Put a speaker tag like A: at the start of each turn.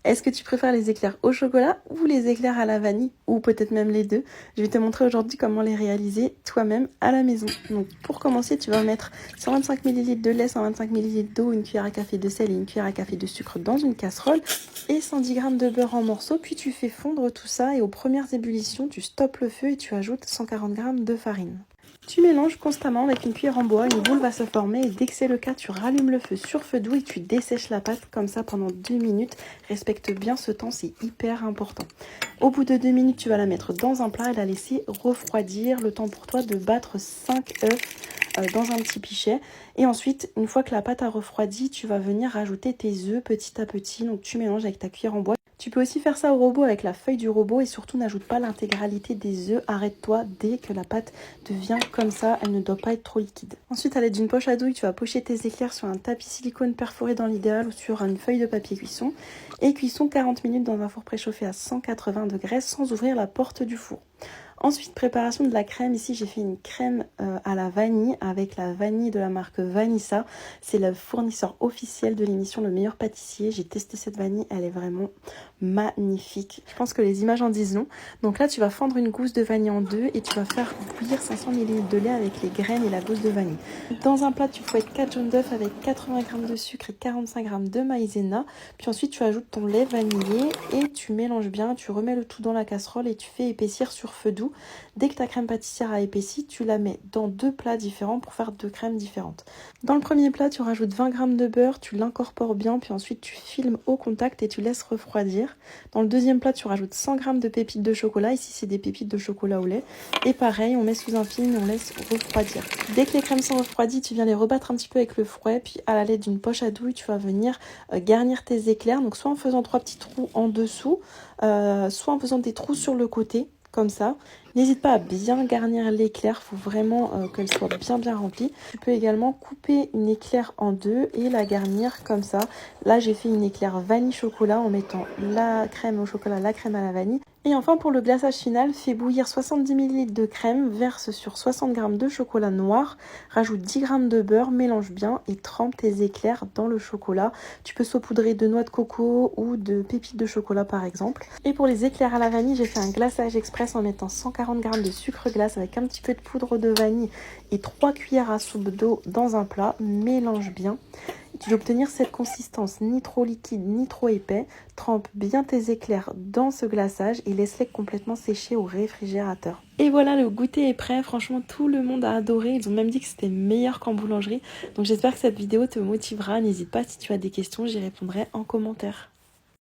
A: Est-ce que tu préfères les éclairs au chocolat ou les éclairs à la vanille, ou peut-être même les deux? Je vais te montrer aujourd'hui comment les réaliser toi-même à la maison. Donc pour commencer, tu vas mettre 125 ml de lait, 125 ml d'eau, une cuillère à café de sel et une cuillère à café de sucre dans une casserole et 110 g de beurre en morceaux. Puis tu fais fondre tout ça et aux premières ébullitions, tu stoppes le feu et tu ajoutes 140 g de farine. Tu mélanges constamment avec une cuillère en bois, une boule va se former et dès que c'est le cas, tu rallumes le feu sur feu doux et tu dessèches la pâte comme ça pendant 2 minutes. Respecte bien ce temps, c'est hyper important. Au bout de 2 minutes, tu vas la mettre dans un plat et la laisser refroidir. Le temps pour toi de battre 5 œufs dans un petit pichet. Et ensuite, une fois que la pâte a refroidi, tu vas venir rajouter tes œufs petit à petit. Donc tu mélanges avec ta cuillère en bois. Tu peux aussi faire ça au robot avec la feuille du robot et surtout n'ajoute pas l'intégralité des œufs. Arrête-toi dès que la pâte devient comme ça, elle ne doit pas être trop liquide. Ensuite, à l'aide d'une poche à douille, tu vas pocher tes éclairs sur un tapis silicone perforé dans l'idéal ou sur une feuille de papier cuisson. Et cuisson 40 minutes dans un four préchauffé à 180 degrés sans ouvrir la porte du four. Ensuite, préparation de la crème. Ici, j'ai fait une crème à la vanille avec la vanille de la marque Vanissa. C'est le fournisseur officiel de l'émission Le Meilleur Pâtissier. J'ai testé cette vanille, elle est vraiment magnifique. Je pense que les images en disent long. Donc là, tu vas fendre une gousse de vanille en deux et tu vas faire bouillir 500 ml de lait avec les graines et la gousse de vanille. Dans un plat, tu fouettes 4 jaunes d'œufs avec 80 g de sucre et 45 g de maïzena. Puis ensuite, tu ajoutes ton lait vanillé et tu mélanges bien. Tu remets le tout dans la casserole et tu fais épaissir sur feu doux. Dès que ta crème pâtissière a épaissi, tu la mets dans 2 plats différents pour faire 2 crèmes différentes. Dans le premier plat, tu rajoutes 20 g de beurre, tu l'incorpores bien, puis ensuite tu filmes au contact et tu laisses refroidir. Dans le deuxième plat, tu rajoutes 100 g de pépites de chocolat. Ici, c'est des pépites de chocolat au lait. Et pareil, on met sous un film et on laisse refroidir. Dès que les crèmes sont refroidies, tu viens les rebattre un petit peu avec le fouet, puis à l'aide d'une poche à douille, tu vas venir garnir tes éclairs. Donc soit en faisant 3 petits trous en dessous, soit en faisant des trous sur le côté. Comme ça. N'hésite pas à bien garnir l'éclair, il faut vraiment qu'elle soit bien remplie. Tu peux également couper une éclair en deux et la garnir comme ça. Là, j'ai fait une éclair vanille chocolat en mettant la crème au chocolat, la crème à la vanille. Et enfin, pour le glaçage final, fais bouillir 70 ml de crème, verse sur 60 g de chocolat noir, rajoute 10 g de beurre, mélange bien et trempe tes éclairs dans le chocolat. Tu peux saupoudrer de noix de coco ou de pépites de chocolat par exemple. Et pour les éclairs à la vanille, j'ai fait un glaçage express en mettant 140 g de sucre glace avec un petit peu de poudre de vanille et 3 cuillères à soupe d'eau dans un plat. Mélange bien. Tu veux obtenir cette consistance ni trop liquide ni trop épais. Trempe bien tes éclairs dans ce glaçage et laisse-les complètement sécher au réfrigérateur. Et voilà, le goûter est prêt. Franchement, tout le monde a adoré. Ils ont même dit que c'était meilleur qu'en boulangerie. Donc j'espère que cette vidéo te motivera. N'hésite pas si tu as des questions, j'y répondrai en commentaire.